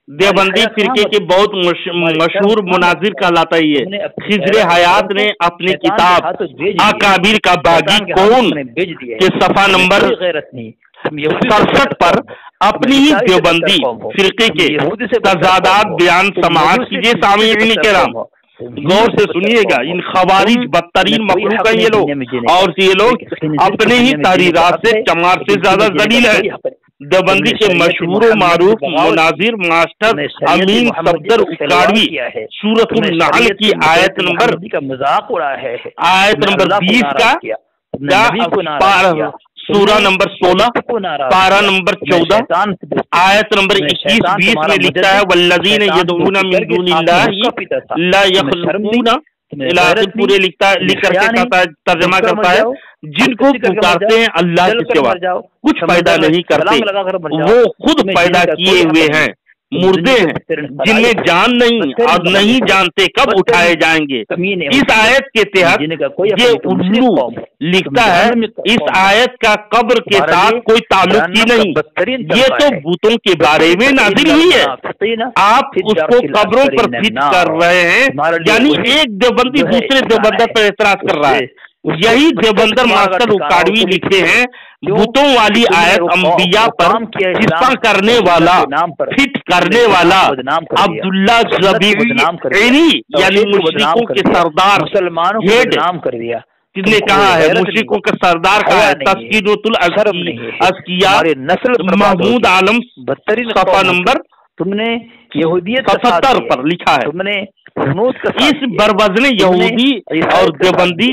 देवबंदी फिरके के बहुत मशहूर मुनाजिर कहलाता ही है। खिजर हयात ने अपनी किताब अकाबिर का बागी कौन के सफा नंबर 67 पर अपनी ही देवबंदी फिरके के तजादात बयान समाअत कीजिए। सामीईन किराम गौर से सुनिएगा, इन खवारिज बदतरीन मखलूक है ये लोग, और ये लोग अपने ही तहरीरात से चमार से ज्यादा जलील है। देवबंदी के मशहूर मारूफ मुनाजिर मास्टर अमीन सफदर उकाड़वी सूरतुल नहल की आयत नंबर मजाक उड़ा है, आयत नंबर 20 का सूरा नंबर 16 पारा नंबर 14 आयत नंबर 21-20 में लिखा है वल्लज़ीन यदऊना मिन दूनिल्लाहि ला यखलुकूना, पूरे लिख करके तर्जमा करता है, जिनको पुकारते हैं अल्लाह के सिवा कुछ पैदा नहीं करते, वो खुद पैदा किए हुए हैं, मुर्दे हैं जिनमें जान नहीं और नहीं जानते कब उठाए जाएंगे। इस आयत के तहत ये उल्लू लिखता है, इस आयत का कब्र के साथ कोई ताल्लुक ही नहीं, ये तो भूतों के बारे में नाजिल हुई है, आप उसको कब्रों पर फिट कर रहे हैं। यानी एक देवबंदी दूसरे देवबंदर पर एतराज कर रहा है। यही देवबंदर मास्टर उकाड़वी लिखते हैं, भूतों वाली आयत अंबिया पर हिस्सा करने वाला, फिट करने वाला अब्दुल्ला ज़बीरी यानी मुशरिकों के सरदार नाम कर दिया। किसने कहा है? मुशरिकों का सरदार कहा है। तस्कीनुल अज़किया महमूद आलम सफा नंबर तुमने यहूदियत 77 पर लिखा है। तुमने इस बरवज़न यहूदी और देवबंदी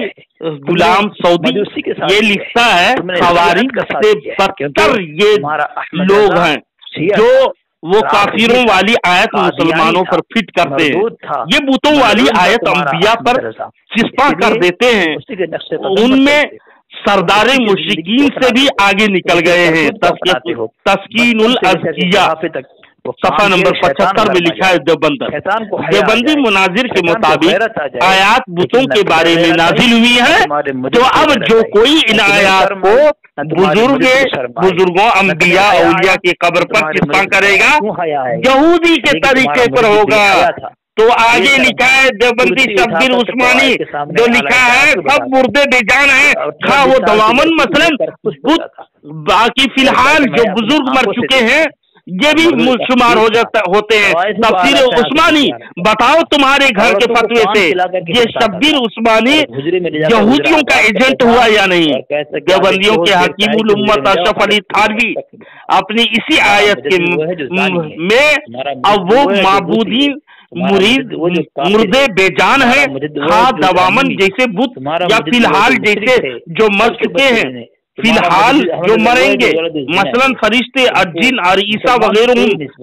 गुलाम सऊदी ये लिखता है, खवारिज से बदतर ये लोग हैं जो वो काफिरों वाली आयत मुसलमानों पर फिट करते हैं, ये बूतों वाली आयत अंबिया पर चिस्पा कर देते हैं, उनमें सरदारे मुशरिकीन से भी आगे निकल गए हैं। तस्कीनुल अज़किया सफा नंबर 75 में लिखा है देवबंदी मुनाजिर के मुताबिक आयात बुतों के बारे में नाजिल हुई है, तो अब जो कोई इन आयात को बुजुर्गों अंबिया औलिया के कब्र पर चिस्पा करेगा यहूदी के तरीके पर होगा। तो आगे लिखा है देवबंदी शब्बीर उस्मानी जो लिखा है सब मुर्दे बेजान है, खा वो दवामन मसलन बाकी फिलहाल जो बुजुर्ग मर चुके हैं ये भी शुमार होते हैं। तफसीर उस्मानी बताओ तुम्हारे घर के फतवे से ये शब्बीर उस्मानी यहूदियों का एजेंट हुआ या नहीं? देवबंदियों के हकीमुल उम्मत अशरफ अली थानवी अपनी इसी आयत के में अब वो माबूदीन मुरीद मुर्दे बेजान है, खा दवामन जैसे बुत या फिलहाल जैसे जो मर चुके हैं, फिलहाल जो मरेंगे मसलन फरिश्ते अर्जिन और ईसा वगैरह।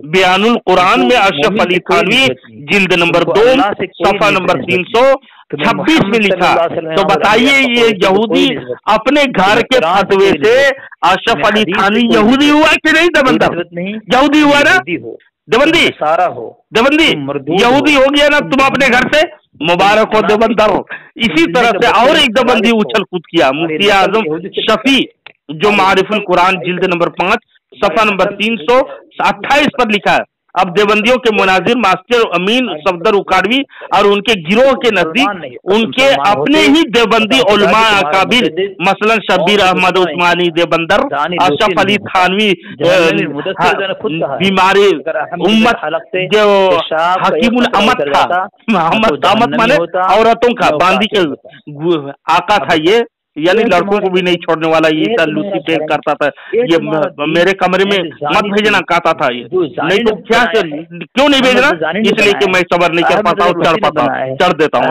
बयानुल कुरान में अशरफ अली थानवी जिल्द नंबर 2 सफा नंबर 326 में लिखा। तो बताइए ये यहूदी अपने घर के फतवे से अशरफ अली थानवी यहूदी हुआ कि नहीं? देवबंदर यहूदी हुआ ना? देवबंदी सारा हो देवबंदी यहूदी हो गया ना तुम अपने घर से, मुबारक हो देवबंदर हो। इसी तरह से और एक देवबंदी उछल कूद किया, मुफ्ती आजम शफी जो मारिफुल कुरान जिल्द नंबर 5 सफा नंबर 328 पर लिखा है। अब देवबंदियों के मुनाजिर मास्टर अमीन सफदर उकाड़वी और उनके गिरोह के नजदीक उनके अपने ही देवबंदी उलमा अकाबिर मसलन शब्बीर अहमद उस्मानी देवबंदर, अशरफ अली थानवी बीमारी उम्मत जो हकीमुल अमत था, अमत माने औरतों का बांदी के आका था ये, यानी लड़कों को भी नहीं छोड़ने वाला ये लूसी पेल करता था। ये मेरे कमरे में मत भेजना कहता था, ये नहीं तो क्या क्यों नहीं भेजना? इसलिए कि मैं सबर नहीं कर पाता हूँ, चढ़ देता हूँ।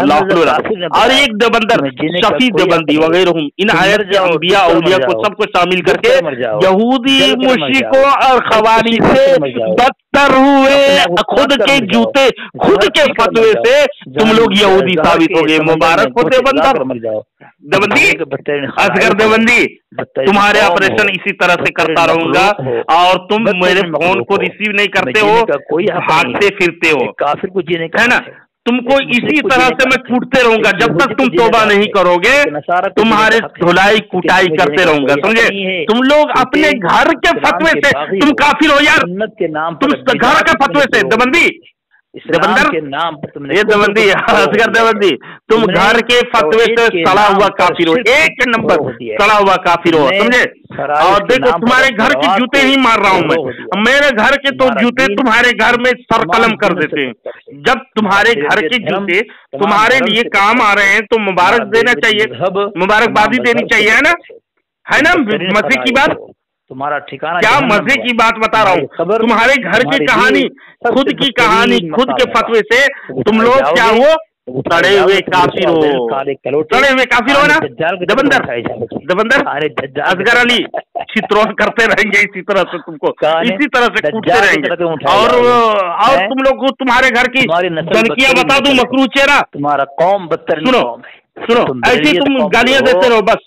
और एक देवबंदर शफी देवबंदी वगैरह इन आयत के अंबिया औलिया को सबको शामिल करके यहूदी मुशरिकों और खवारी से बदतर हुए। खुद के जूते खुद के फतवे से तुम लोग यहूदी साबित हो गए। मुबारक हो देवबंदर देवबंदी असगर देवबंदी, तुम्हारे ऑपरेशन इसी तरह से करता रहूंगा और तुम मेरे फोन को रिसीव नहीं करते हो, भागते फिरते हो, काफिर को जीने का है ना? तुमको इसी तरह से मैं कूटते रहूंगा जब तक तुम तौबा नहीं करोगे, तुम्हारे धुलाई कुटाई करते रहूंगा, समझे। तुम लोग अपने घर के फतवे से तुम काफिर हो यार, तुम घर के फतवे से देवबंदी के नाम पर तुमने ये देवबंदी असगर देवबंदी तुम घर के फतवे से सड़ा हुआ काफिर हो, एक नंबर सड़ा हुआ काफिर हो, समझे। और देखो तुम्हारे घर के जूते ही मार रहा हूं मैं, मेरे घर के तो जूते तुम्हारे घर में सरकलम कर देते हैं। जब तुम्हारे घर के जूते तुम्हारे लिए काम आ रहे हैं तो मुबारक देना चाहिए, मुबारकबादी देनी चाहिए, है ना मजे की बात। तुम्हारा ठिकाना क्या मजे की बात बता रहा हूँ, तुम्हारे घर की कहानी, खुद की कहानी, खुद के फतवे से तुम लोग क्या हो, सड़े हुए काफिर हो, सड़े हुए काफिर हो ना देवबंदर, देवबंदर असगर अली चित्रों करते रहेंगे इसी तरह से, तुमको इसी तरह से कूटते रहेंगे। और तुम लोग को तुम्हारे घर की जनकियां बता दूं मकरू चेहरा, तुम्हारा कौम बदतर सुनो ऐसी तुम गालियां देते रहो बस।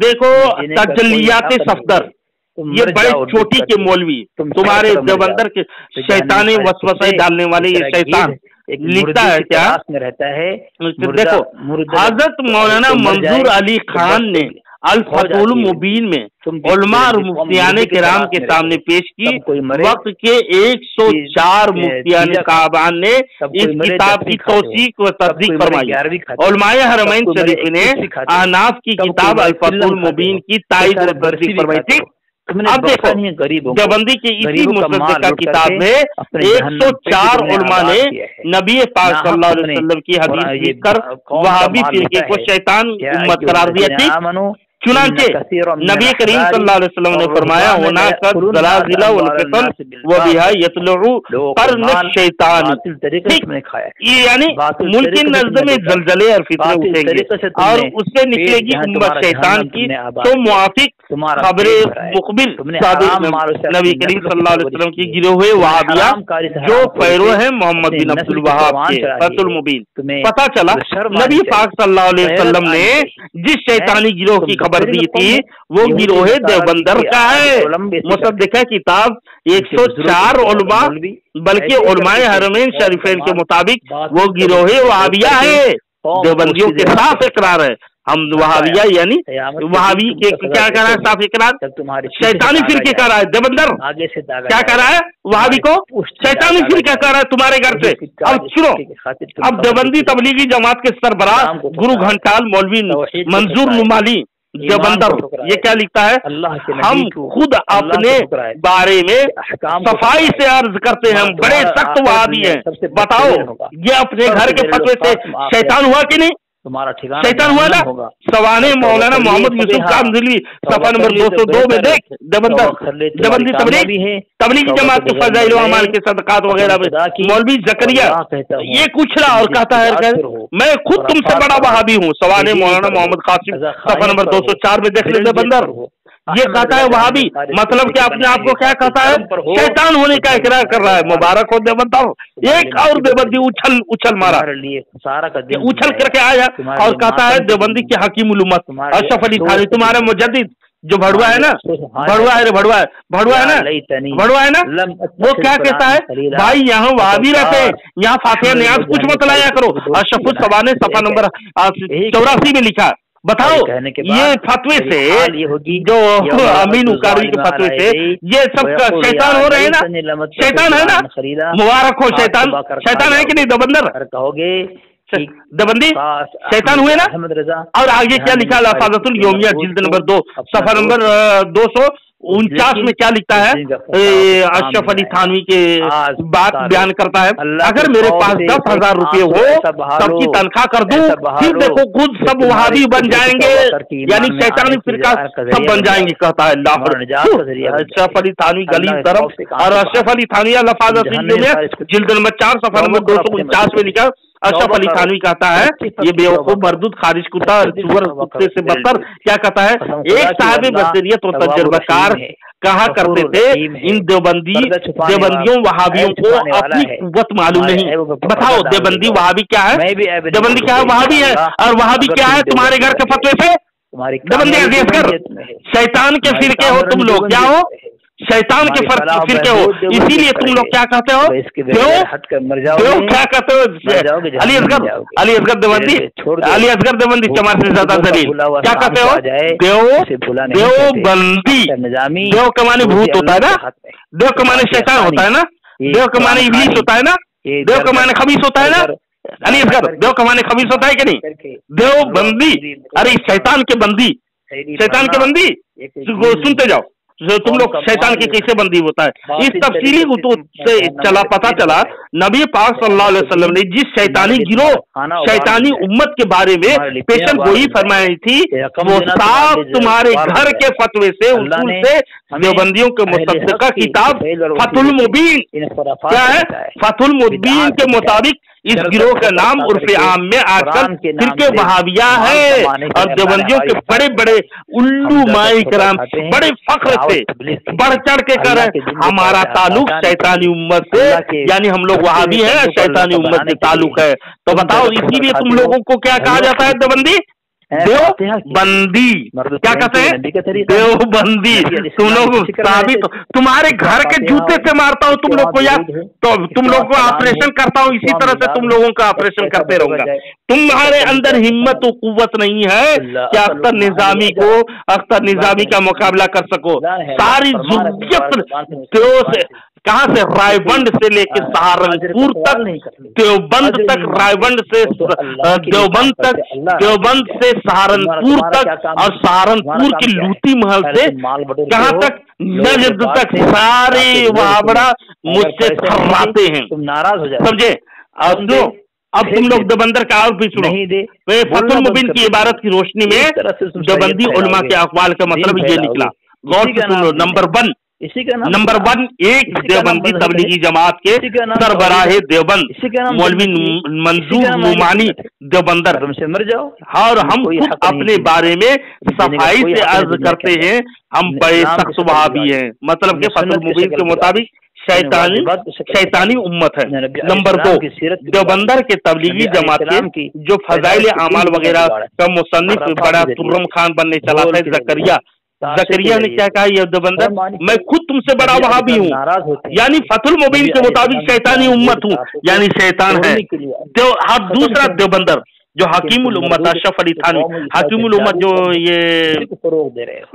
देखो तजल्लियात सफदर, ये बड़े चोटी के मौलवी तुम्हारे देवबंदर के शैतानी वसवसे डालने वाले ये शैतान लिखता है क्या में रहता है। देखो हजरत मौलाना मंजूर अली खान ने अल फतहुल मुबीन में उलमा और मुफ्तियाने किराम के सामने पेश की, वक्त के 104 मुफ्तियाने साहबान ने इस किताब की तौसीक व तस्दीक फरमाई। उलमाए हरमैन शरीफ ने अहनाफ की किताब अल फतहुल मुबीन की तायीद व तस्दीक फरमाई थी। अब देखो देवबंदी की इसी मुसद्दका किताब में 104 उलमा ने नबी पाक सल्लल्लाहु अलैहि वसल्लम की हदीस लिखकर वहाबी फिरके को शैतान उम्मत करार दिया थी। चुनांचे नबी करीम सल्लल्लाहु अलैहि वसल्लम ने फरमाया होना ज़लाज़िला वल फ़ितन व बिहा यतलु कर्न शैतान, ये यानी मुल्क की नज़्द में जलजले और फितने उठेंगे और उससे निकलेगी उम्मत शैतान की, तो मुआफिक खबरे मुखबिर नबी करीम सल्लल्लाहु अलैहि वसल्लम की गिरे हुए वहाबिया जो पैरो है मोहम्मद बिन अब्दुल वहाब के फतहुल मुबीन, पता चला नबी पाक सल्लल्लाहु अलैहि वसल्लम ने जिस शैतानी गिरोह की खबर दी थी वो गिरोह देवबंदर का है। मुसद्दिका किताब 104 उलमा बल्कि उलमाए हरमैन शरीफैन के मुताबिक वो गिरोह वहाबिया है। देवबंदियों के साफ इकरार है, हम वहाबिया यानी वहाबी के क्या कर रहा है, साफ इकरार शैतानी फिरके कर रहा है देवबंदर, क्या कर रहा है वहाबी को शैतानी फिरका कर रहा है तुम्हारे घर से। अब सुनो, अब देवबंदी तबलीगी जमात के सरबराह गुरु घंटाल मौलवी मंजूर नुमाली देवबंदर ये क्या लिखता है, हम खुद अपने बारे में सफाई से अर्ज करते हैं, हम बड़े सख्त वहाबी हैं, बताओ ये अपने घर के फतवे से शैतान हुआ कि नहीं, तुम्हारा ठिकाना शैतान हुआ ना। सवाने मौलाना मोहम्मद यूसुफ कामदिली सफा नंबर 202 में देख देवबंदी तबलीगी जमात के फज़ाइल व अमाल के सदकात वगैरह में मौलवी जकरिया ये कुछ रहा और कहता है मैं खुद तुमसे बड़ा वहाबी हूँ। सवाने मौलाना मोहम्मद कासिम सफा नंबर 204 में देख ले देवबंदर, ये कहता है वहाबी, मतलब कि अपने आप को क्या कहता है, शैतान होने का इकरार कर रहा है। मुबारक हो देवबंदर, एक और देवबंदी उछल मारा, उछल करके आया और कहता है देवबंदी के हकीमुल उम्मत अशरफ अली थानी तुम्हारे मुजद्दिद जो भड़ुआ है ना, भड़ुआ है ना, वो क्या कहता है भाई यहाँ वहाबी रहते हैं, यहाँ फातिहा नियाज कुछ मत लाया करो। अशरफ सवाने सफा नंबर 84 में लिखा, बताओ ये फतवे से जो अमीन उकारवी के फतवे से ये सब शैतान हो रहे हैं ना, शैतान है ना, मुबारक हो शैतान, शैतान है कि नहीं देवबंदर, कहोगे देवबंदी शैतान हुए ना। और आगे क्या लिखा लफाजतुल यौमिया जिल्द नंबर 2 सफा नंबर 249 में क्या लिखता है, अशरफ अली थानवी के बात बयान करता है, अगर मेरे पास 10,000 रुपये हो सबकी तनख्वाह कर दूं, फिर देखो खुद सब वहाबी बन जाएंगे, यानी शैतानी फिरका सब बन जाएंगे, कहता है अशरफ अली थानवी गली तरफ। और अशरफ अली थानवी लफाजतुल यौमिया जिल्द नंबर 4 सफा नंबर 249 में लिखा, अशरफ अली थानवी कहता है ये बेवकूफ मरदूद खारिज कुत्ता सुअर कुत्ते से बदतर क्या कहता है, एक साहब बसरियत और तजर्बाकार कहा करते थे इन देवबंदियों वहाबियों को अपनी कुव्वत मालूम नहीं। बताओ देवबंदी वहाबी क्या है, देवबंदी क्या है, वहाबी है, और वहाबी क्या है तुम्हारे घर के फतवे से देवबंदी शैतान के फिरके हो तुम लोग, क्या हो शैतान के फिरके हो, इसीलिए तुम लोग क्या कहते हो, देव क्या कहते हो, अली असगर देवबंदी, अली असगर देवबंदी चमार से ज्यादा जलील क्या कहते हो, देवबंदी। देव के माने भूत होता है ना, देव के माने शैतान होता है ना, देव के माने इब्लीस होता है ना, देव के माने खबीस होता है ना, अली असगर देव के माने खबीस होता है कि नहीं, देवबंदी। अरे शैतान के बंदी, शैतान के बंदी सुनते जाओ, तुम लोग शैतान के कैसे बंदी होता है। इस तफसीली से चला पता चला नबी पाक सल्लल्लाहु अलैहि वसल्लम ने जिस शैतानी गिरोह, शैतानी उम्मत के बारे में पेशन गोई फरमाई थी, वो साफ तुम्हारे घर के फतवे से, उसूल से, देवबंदियों के मुसद्दिका किताब फतुल मुबीन, क्या है, फतुल मुबीन के मुताबिक इस गिरोह का नाम उर्फ़े आम में आजकल फिरके वहाबिया है। और देवबंदियों के बड़े बड़े उल्लू माई कराम बड़े फख्र से बढ़ चढ़ के कर हमारा ताल्लुक शैतानी उम्मत से, यानी हम लोग वहाबी हैं, शैतानी उम्मत से ताल्लुक है। तो बताओ इसीलिए तुम लोगों को क्या कहा जाता है, देवबंदी, देवबंदी क्या कहते हैं, देवबंदी। तुम लोग साबित, तुम्हारे घर के जूते से मारता हूँ तुम लोग को यार, तो तुम लोग को ऑपरेशन करता हूँ, इसी तरह से तुम लोगों का ऑपरेशन करते रहूंगा। तुम्हारे अंदर हिम्मत और कुव्वत नहीं है कि अख्तर निजामी को, अख्तर निजामी का मुकाबला कर सको। सारी जुर्रियत से कहाँ से, रायबंद से लेकर सहारनपुर तक, देवबंद तक, रायबंद से देवबंद तक, देवबंद से सहारनपुर तक, और सहारनपुर की लूटी महल से कहाँ तक, नजद तक, सारे वहाबड़ा मुझसे थर्राते हैं, नाराज हो जाए, समझे। अब तुम लोग देवबंदर का और भी सुनो, फतुल मुबीन की इबारत की रोशनी में देवबंदी उलमा के अक़वाल का मतलब ये निकला, गौर से सुनो। नंबर वन एक देवबंदी तबलीगी जमात के सरबराहे देवबंद मौलवी मंजूर नुमानी देवबंदर, मर जाओ। और हम खुद अपने बारे में सफाई से अर्ज करते हैं, हम बड़े सख्त वहाबी हैं, मतलब के फतुल मुबीन के मुताबिक शैतानी उम्मत है। नंबर दो, देवबंदर के तबलीगी जमात के जो फजाइल आमाल वगैरह का मुसन्निफ बड़ा तुर्रम खान बनने चला था, जकरिया ने क्या कहा, ये देवबंदर मैं खुद तुमसे बड़ा वहाबी हूँ, यानी फतुल मुबीन के मुताबिक शैतानी उम्मत हूँ, यानी शैतान है। और दूसरा देवबंदर जो हकीमुल उम्मत अशरफ अली थानवी, हकीमुल उम्मत जो ये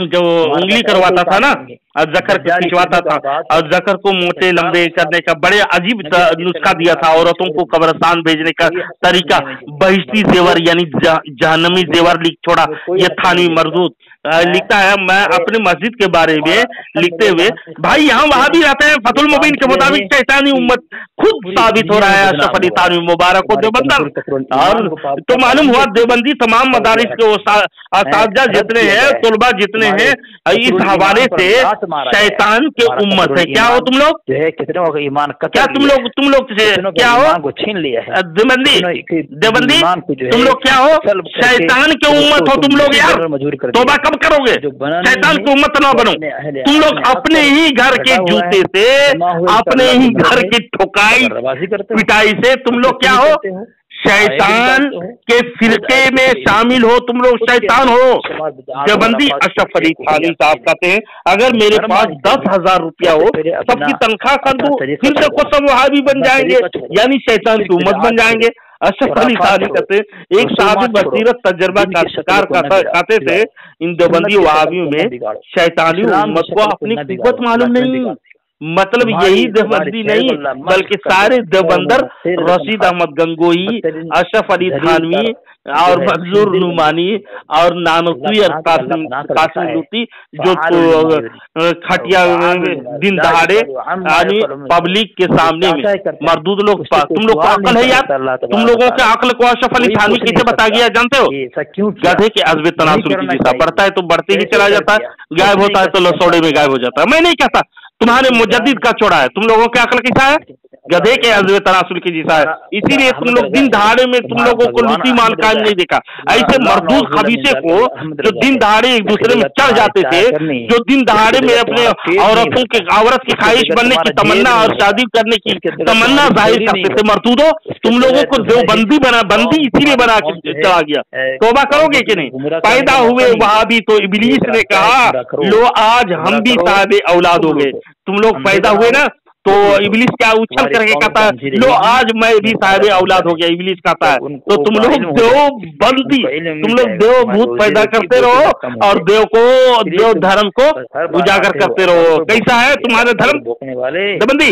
जो उंगली करवाता था ना, और जकर खिंचवाता था, और जकर को मोटे लंबे करने का बड़े अजीब नुस्खा दिया था, औरतों को कब्रिस्तान भेजने का तरीका, बहिश्ती जेवर यानी जहन्नमी जेवर लिख छोड़ा, ये थानवी मरदूद लिखता है। मैं अपने मस्जिद के बारे में लिखते हुए, भाई यहाँ वहां भी रहते हैं, फतुल मुबीन के मुताबिक शैतानी उम्मत खुद साबित हो रहा है, अशरफ अली थानवी मुबारक को देवबंदर। और तो मालूम हुआ देवबंदी तमाम मदारिस के असातिज़ा जितने हैं, तुलबा जितने हैं, इस हवाले से शैतान के उम्मत है। क्या हो तुम लोग, कितने हो ईमान, क्या तुम लोग क्या हो, छीन लिया है देवबंदी, तुम लोग क्या हो, शैतान के उम्मत हो तुम लोग यार, तौबा कब करोगे, शैतान की उम्मत ना बनो तुम लोग। अपने ही घर के जूते से, अपने ही घर की ठुकाई पिटाई से तुम लोग क्या हो, शैतान के फिरके में शामिल हो तुम लोग, शैतान हो। देवबंदी अशरफ अली थानवी साहब कहते हैं, अगर मेरे पास 10,000 रुपया हो, सबकी तनख्वाह कर दो, फिर देखो सब वहाबी बन जाएंगे, यानी शैतान की उम्मत बन जाएंगे। अशरफ अली थानवी कहते हैं, एक साहब बसीरत तजर्बा का शिकार कहते थे, इन देवबंदी वहाबियों में शैतानी उम्मत को अपनी कुव्वत मालूम नहीं, मतलब यही देवबंदी नहीं बल्कि सारे देवबंदर, रशीद अहमद गंगोही, अशरफ अली थानवी और मंजूर नुमानी और नानोतवी और कासिम लूती, जो खटिया दिन दहाड़े यानी पब्लिक के सामने में मरदूद लोग, तुम लोग को अकल है यार, तुम लोगों के अकल को अशरफ अली थानवी कैसे बता गया जानते हो, गधे के अज़्ब तनासुर की जैसा, बढ़ता है तो बढ़ते ही चला जाता है, गायब होता है तो लसोड़े में गायब हो जाता है। मैं नहीं कहता तुम्हारे मुजद्दिद का चौड़ा है, तुम लोगों के अकल कैसा है, गधे के अजवे तनासुल के जैसा है। इसीलिए तुम लोग दिन दहाड़े में तुम लोगों को लूटी माल कायम नहीं देखा। ऐसे मरदूद खबीसे को जो दिन दहाड़े एक दूसरे में चढ़ जाते थे, जो दिन दहाड़े में अपने औरत की ख्वाहिश बनने की तमन्ना और शादी करने की तमन्ना जाहिर करते थे, मरदूदो तुम लोगों को देवबंदी बंदी इसीलिए बना के चला गया। तौबा करोगे कि नहीं? पैदा हुए वहां भी तो इब्लीस ने कहा लो आज हम भी साहब औलाद हो गए। तुम लोग पैदा हुए ना तो इब्लीस क्या उछल करके कहता है लो आज मैं भी साहिब औलाद हो गया। इब्लीस कहता है तो तुम लोग देवबंदी, तुम लोग देव भूत पैदा करते रहो और देव धर्म को उजागर करते रहो। कैसा है तुम्हारा धर्म? दबंदी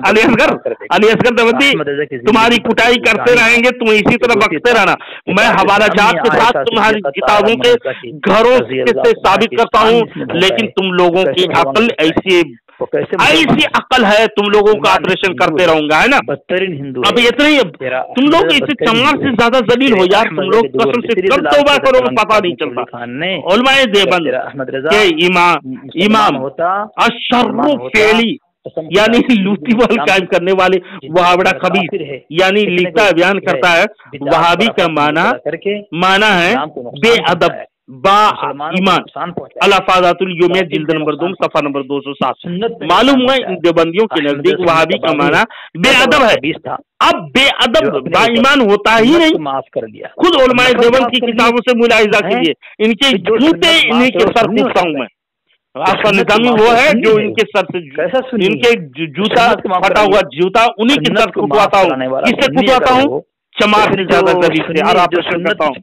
अली असगर दबंदी तुम्हारी कुटाई करते रहेंगे, तुम इसी तरह बकते रहना। मैं हवाला जात के साथ तुम्हारी किताबों के घरों से साबित करता हूँ, लेकिन तुम लोगों की अकल ऐसी अकल है, तुम लोगों का ऑपरेशन करते रहूंगा, है ना। अब इतना ही, तुम लोग इसे चमार से ज्यादा जलील हो यार। तुम लोग कसम से कब तौबा करोगे पता नहीं चलता। उलमाए देवबंद के इमाम अशर्रु फेली यानी लूटी वाल कायम करने वाले वहाबड़ा खबीस यानी लिखता है, बयान करता है वहाबी का माना है बेअदब बा ईमान अलाफाजातुल यौमिया जिल्द नंबर 2 सफा नंबर 207। मालूम है इन देवबंदियों के नजदीक वहाबी का माना बेअदब है। अब बेअदब बा ईमान होता ही नहीं। माफ कर दिया खुद उलमाए देवबंद की किताबों से मुलाहिजा कीजिए, इनके जूते इन्हीं के सर पूछता हूँ मैं। आपका निजामी वो है जो इनके सर से इनके जूता फटा हुआ जूता उन्हीं के सर कुटवाता हूँ। किससे कुटवाता हूँ? चमार से ज्यादा जलील से। और आप करता हूँ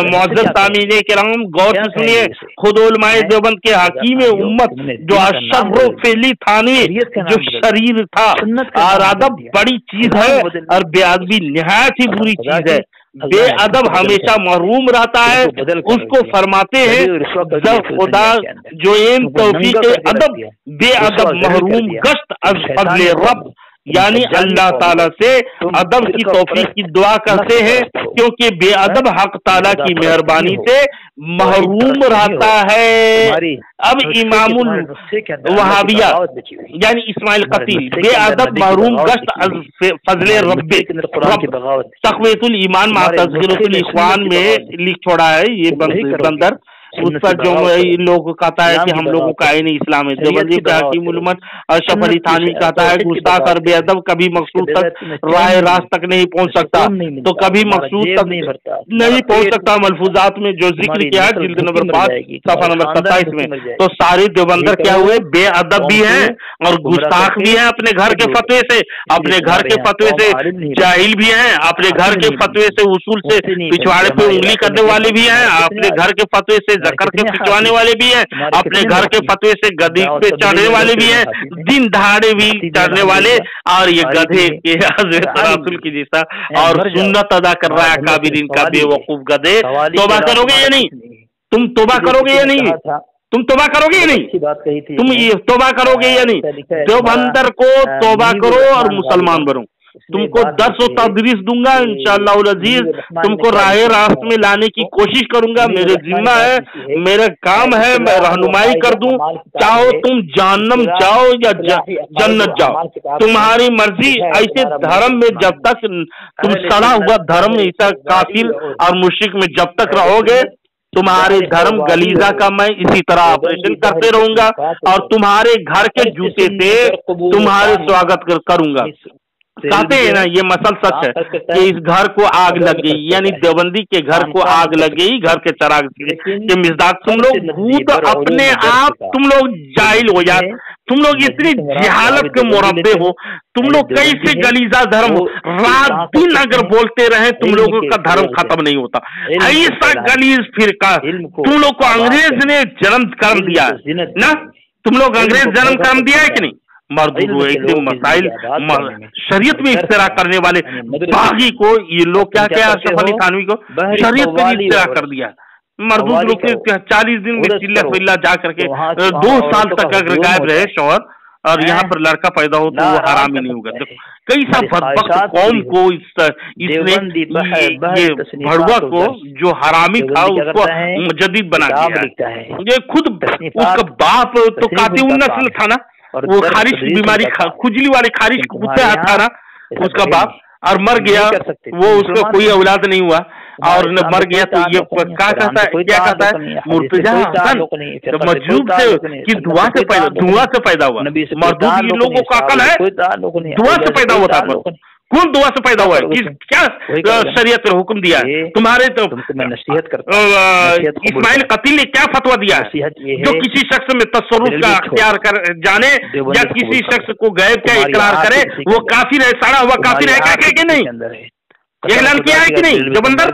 मुअज़्ज़ज़ तामीने किराम गौर से सुनिए, खुद उलमाए देवबंद के हकीम उम्मत जो अशर्रु फेली थानी जो शरीर था। और अदब बड़ी चीज है और बेअदबी निहायत ही बुरी चीज है। बेअदब हमेशा महरूम रहता है। उसको फरमाते हैं जब खुदा जो इन तौफीक अदब बेअदब महरूम गश्त अज़ फज़्ल रब यानी अल्लाह ताला से अदब की तौफीक की दुआ करते हैं, क्योंकि बेअदब हक ताला की मेहरबानी से महरूम रहता है। अब इमामुल वहाबिया यानी इस्माइल कतील बेअदब महरूम गश्त फजले रब्बे तक़वियतुल ईमान मा तज़किरुल इख्वान में लिख छोड़ा है ये बंदर। उस पर जो इन लोगों को कहता है कि हम लोगों का आईन इस्लाम है। देवबंदी का हकीम उम्मत अशरफ अली थानवी कहता है गुस्ताख और बेअदब कभी मकसूद तक राह रास्त तक नहीं पहुंच सकता, तो कभी मकसूद तक नहीं पहुंच सकता। मलफूजात में जो जिक्र किया है जिल्द नंबर 5 सफा नंबर 27 में, तो सारे देवबंदर क्या हुए? बेअदब भी हैं और गुस्ताख भी हैं अपने घर के फतवे से, अपने घर के फतवे से जाहिल भी हैं, अपने घर के फतवे से उसूल से पिछवाड़े पे उंगली करने वाले भी हैं, अपने घर के फतवे से जकर के खिंचवाने वाले भी हैं, अपने घर के फतवे से गधी पे चढ़ने वाले भी हैं, दिन दहाड़े भी चढ़ने वाले। और ये गधे के तनासुल की जैसा और सुन्नत अदा कर रहा है काबिरीन का बेवकूफ गधे। तौबा करोगे या नहीं? तुम तौबा करोगे या नहीं? तुम तौबा करोगे या नहीं? तुम ये तौबा करोगे या नहीं? देवबंदर को तौबा करो और मुसलमान बनो। तुमको दर्स और तदरीस दूंगा इंशाअल्लाह अजीज, तुमको राह रास्त में लाने की कोशिश करूंगा। मेरे जिम्मा है, मेरा काम है, मैं रहनुमाई कर दूं। चाहो तुम जहन्नम जाओ या जन्नत जाओ, तुम्हारी मर्जी। ऐसे धर्म में जब तक तुम सड़ा हुआ धर्म ऐसा काफिर और मुश्रिक में जब तक रहोगे, तुम्हारे धर्म गलीजा का मैं इसी तरह ऑपरेशन करते रहूंगा और तुम्हारे घर के जूते से तुम्हारे स्वागत करूंगा। कहते हैं ना ये मसल सच है कि इस घर को आग लग गई, यानी देवबंदी के घर को आग लग गई, घर के चराग के मिजाज। तुम लोग भूत अपने आप तुम लोग जाहिल हो जाए, तुम लोग इतनी जहालत के मुरब्बे हो। तुम लोग कैसे गलीजा धर्म रात दिन अगर बोलते रहे तुम लोगों का धर्म खत्म नहीं होता। ऐसा गलीज फिरका तुम लोग को अंग्रेज ने जन्म कर दिया ना, तुम लोग अंग्रेज जन्म कर दिया है कि नहीं? मर्दूद एकदम मसाइल शरीयत में इफ्तिरा करने वाले बागी को ये लोग क्या क्या अशरफ अली थानवी को शरीयत में इफ्तिरा कर दिया। मर्दूद लोग 40 दिन में चिल्ला फिल्ला जा करके 2 साल तक अगर गायब रहे शौहर और यहाँ पर लड़का पैदा हो तो वो हराम ही नहीं होगा। देखो कैसा बदबख्त कौम को इसने ये भड़ुआ को जो हरामी था उसको मुजद्दिद बना दिया है। ये खुद उसका बाप तो कातिउन नस्ल था ना, वो खारिश बीमारी खुजली वाली खारिश कुत्ते था ना उसका बाप, और मर गया वो, उसका कोई औलाद नहीं हुआ और मर गया। तो ये क्या कहता है, क्या कहता है मुर्तजा हसन मजलूब से कि धुआं से पैदा हुआ। मरदूद लोगों का अकल है, धुआं से पैदा हुआ था। कौन दुआ से पैदा हुआ है? क्या शरीयत ने हुक्म दिया है तुम्हारे? तो इस्माइल कतील ने क्या फतवा दिया है? जो किसी शख्स में तसर्रुफ का अख्तियार कर जाने या किसी शख्स को गैब का इकरार करे वो काफिर है, साड़ा हुआ काफिर है, क्या कि नहीं? ऐलान किया है कि नहीं? जबंदर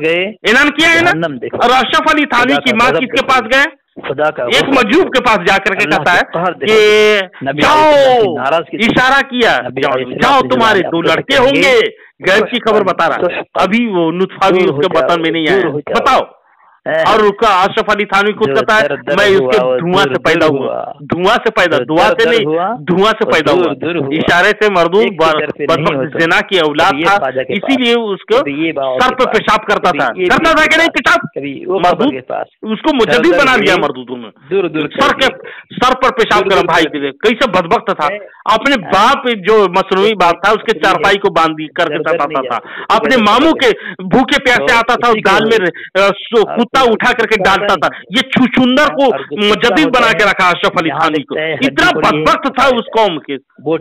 ऐलान किया है ना। और अशरफ अली थानवी की माँ किसके पास गए? खुदा का एक मजूब के पास जाकर के कहता है कि जाओ, इशारा किया, जाओ तुम्हारे 2 लड़के होंगे, गैब की खबर बता रहा। अभी वो नुत्फा भी उसके बतन में नहीं आया, बताओ। और उसका अशरफ अली थानवी खुद कहता है मैं उसके धुआं से पैदा हुआ, धुआं से पैदा, दुआ से नहीं, धुआं से पैदा हुआ। इशारे से मरदूद बदबख्त ज़िना की औलाद था, इसीलिए उसको सर पर पेशाब करता था कि नहीं पेशाब? मरदूद उसको मुजद्दिद बना दिया मरदूदों में, सर पर पेशाब करा भाई के लिए। कैसे बदबख्त था, अपने बाप जो मसनूई बाप था उसके चारपाई को बांध करके सताता था, अपने मामू के भूखे प्यासे आता था उस दाल में उठा करके डालता था। ये छुछुंदर को मुजद्दिद बना के रखा अशरफ अली थानवी को। इतना बदबख्त था उस कौम के।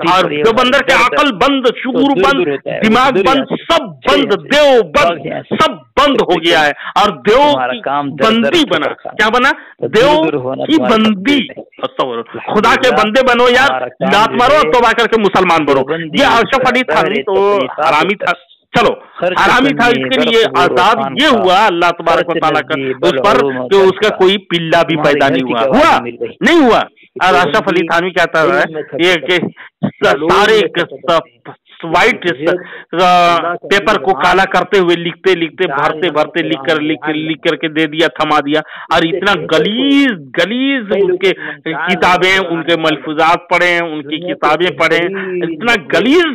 और देवबंदर के अकल बंद, शूर बंद, दिमाग बंद, सब बंद, देव बंद, सब बंद हो गया है। और देव की बंदी बना, क्या बना? देव की बंदी। खुदा के बंदे बनो यार, लात मारो और तौबा करके मुसलमान बनो। ये अशरफ अली थानवी तो हरामी था, चलो हरामी था, इसके लिए आजाद ये हुआ अल्लाह तबारक व तआला का उस पर कि उसका कोई पिल्ला भी पैदा नहीं हुआ, नहीं हुआ। और अशरफ अली थानवी कहता है ये कि सारे व्हाइट पेपर को काला करते हुए लिखते भरते लिख करके दे दिया, थमा दिया। और इतना गलीज उनके किताबें, उनके मलफूजात पढ़े, उनकी किताबें पढ़े, इतना गलीज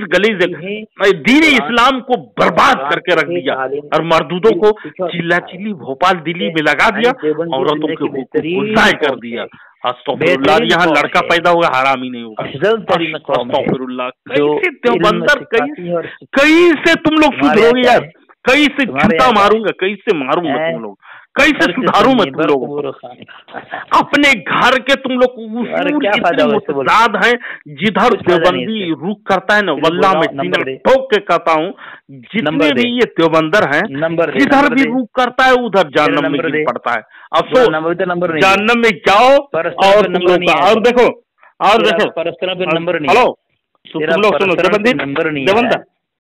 दीन इस्लाम को बर्बाद करके रख दिया। और मरदूदों को चिल्ला चिल्ली भोपाल दिल्ली में लगा दिया, औरतों के गुस्सा कर दिया। अस्तगफिरुल्लाह, यहाँ लड़का पैदा होगा हरामी नहीं होगा। अस्तगफिरुल्लाह, कैसे देवबंदर, कैसे तुम लोग सुधरोगे यार? कैसे जूता मारूंगा, कैसे मारूंगा तुम लोग, कैसे सुधारू मैं तुम लोग? अपने घर के तुम लोग मुस्तदाद हैं। जिधर देवबंदी रुख करता है ना, वल्लाह मैं सीना ठोक के कहता हूँ, जितने भी ये देवबंदर हैं जिधर भी रुख करता है उधर जहन्नम में गिर पड़ता है। अफसोस, जहन्नम में जाओ और तुम लोग और देखो, हेलो तुम लोग सुनो, देवबंदी